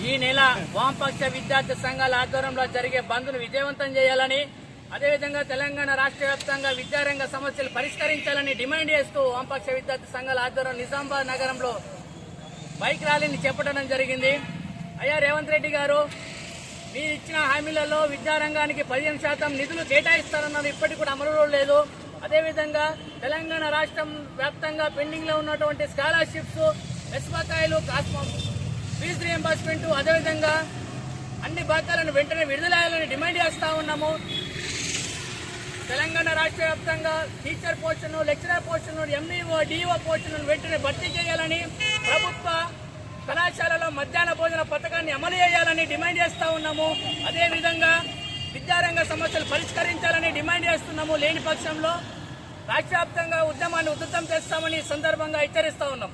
ఈ నెల వామపక్ష విద్యార్థి సంఘాల ఆధ్వర్యంలో జరిగే బంద్ను విజయవంతం చేయాలని, అదేవిధంగా తెలంగాణ రాష్ట్ర వ్యాప్తంగా విద్యారంగ సమస్యలు పరిష్కరించాలని డిమాండ్ చేస్తూ వామపక్ష విద్యార్థి సంఘాల ఆధ్వర్యం నిజామాబాద్ నగరంలో బైక్ ర్యాలీని చేపట్టడం జరిగింది. అయ్యా రేవంత్ రెడ్డి గారు, మీరు ఇచ్చిన హామీలలో విద్యారంగానికి 15% నిధులు కేటాయిస్తారన్నారు, ఇప్పటికి కూడా అమలులో లేదు. అదేవిధంగా తెలంగాణ రాష్ట్రం వ్యాప్తంగా పెండింగ్ లో ఉన్నటువంటి స్కాలర్షిప్స్, బకాయిలు, ఫీజు రియంబర్స్మెంట్, అదేవిధంగా అన్ని బకాయిలను వెంటనే విడుదలయ్యాలని డిమాండ్ చేస్తా ఉన్నాము. తెలంగాణ రాష్ట్ర వ్యాప్తంగా టీచర్ పోస్టులను, లెక్చరర్ పోస్టులను, ఎంఈఓ, డిఓ పోస్టులను వెంటనే భర్తీ చేయాలని, ప్రభుత్వ కళాశాలలో మధ్యాహ్న భోజన పథకాన్ని అమలు చేయాలని డిమాండ్ చేస్తా ఉన్నాము. అదేవిధంగా విద్యారంగ సమస్యలు పరిష్కరించాలని డిమాండ్ చేస్తున్నాము. లేని పక్షంలో రాష్ట్ర వ్యాప్తంగా ఉద్యమాన్ని ఉధృతం చేస్తామని సందర్భంగా హెచ్చరిస్తా ఉన్నాం.